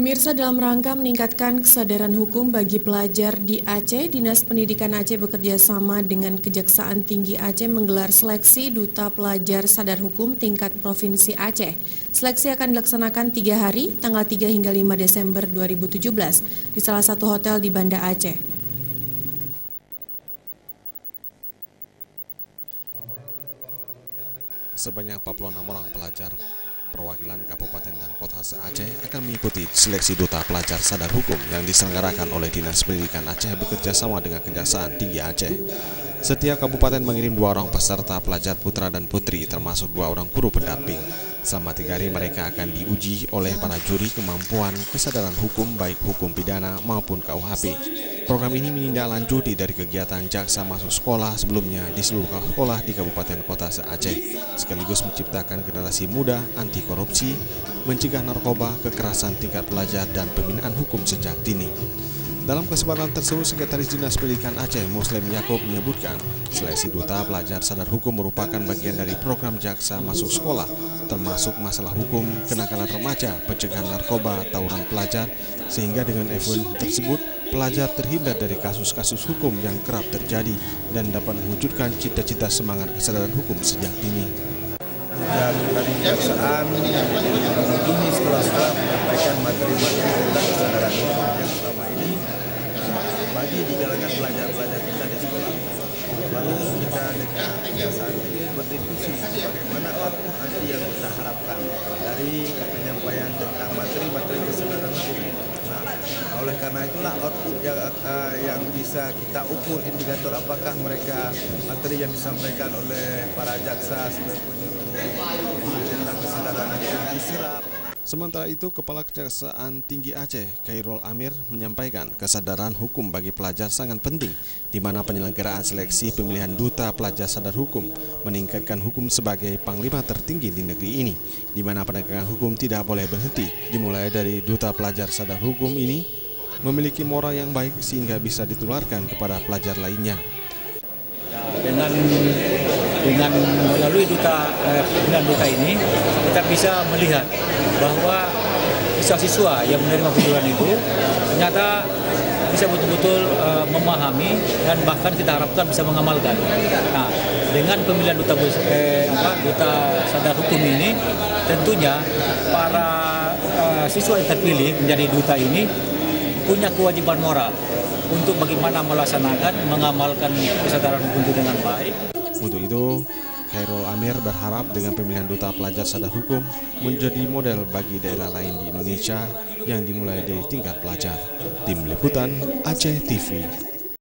Pemirsa, dalam rangka meningkatkan kesadaran hukum bagi pelajar di Aceh, Dinas Pendidikan Aceh bekerja sama dengan Kejaksaan Tinggi Aceh menggelar seleksi Duta Pelajar Sadar Hukum tingkat Provinsi Aceh. Seleksi akan dilaksanakan 3 hari, tanggal 3 hingga 5 Desember 2017, di salah satu hotel di Banda Aceh. Sebanyak 46 orang pelajar perwakilan Kabupaten dan Kota se-Aceh akan mengikuti seleksi Duta Pelajar Sadar Hukum yang diselenggarakan oleh Dinas Pendidikan Aceh bekerja sama dengan Kejaksaan Tinggi Aceh. Setiap kabupaten mengirim 2 orang peserta pelajar putra dan putri termasuk 2 orang guru pendamping. Selama 3 hari mereka akan diuji oleh para juri kemampuan kesadaran hukum baik hukum pidana maupun KUHP. Program ini menindaklanjuti dari kegiatan jaksa masuk sekolah sebelumnya di seluruh sekolah di Kabupaten Kota se-Aceh, sekaligus menciptakan generasi muda anti korupsi, mencegah narkoba, kekerasan tingkat pelajar, dan pembinaan hukum sejak dini. Dalam kesempatan tersebut, Sekretaris Dinas Pendidikan Aceh, Muslim Yaakob, menyebutkan seleksi Duta Pelajar Sadar Hukum merupakan bagian dari program jaksa masuk sekolah, termasuk masalah hukum, kenakalan remaja, pencegahan narkoba, tawuran pelajar, sehingga dengan event tersebut, pelajar terhindar dari kasus-kasus hukum yang kerap terjadi dan dapat mewujudkan cita-cita semangat kesadaran hukum sejak dini. Dan dari kejaksaan mengunjungi sekolah-sekolah menyampaikan materi-materi tentang kesadaran hukum yang selama ini bagi di kalangan pelajar-pelajar kita di sekolah. Lalu kita dengan kejaksaan ini berdiskusi bagaimana output nanti yang kita harapkan dari penyampaian tentang materi-materi kesadaran hukum. Nah, oleh karena itulah output yang bisa kita ukur indikator apakah mereka materi yang disampaikan oleh para jaksa sebagai penyuluh tentang kesadaran hukum diserap. Sementara itu, Kepala Kejaksaan Tinggi Aceh, Khairul Amir, menyampaikan kesadaran hukum bagi pelajar sangat penting, di mana penyelenggaraan seleksi pemilihan Duta Pelajar Sadar Hukum meningkatkan hukum sebagai panglima tertinggi di negeri ini, di mana penegakan hukum tidak boleh berhenti, dimulai dari Duta Pelajar Sadar Hukum ini memiliki moral yang baik sehingga bisa ditularkan kepada pelajar lainnya. Dengan melalui pimpinan duta ini, kita bisa melihat bahwa siswa-siswa yang menerima kunjungan itu ternyata bisa betul-betul memahami dan bahkan kita harapkan bisa mengamalkan. Nah, dengan pemilihan duta sadar hukum ini, tentunya para siswa yang terpilih menjadi duta ini punya kewajiban moral untuk bagaimana melaksanakan, mengamalkan kesadaran hukum itu dengan baik. Untuk itu, Khairul Amir berharap dengan pemilihan Duta Pelajar Sadar Hukum menjadi model bagi daerah lain di Indonesia yang dimulai dari tingkat pelajar. Tim Liputan Aceh TV.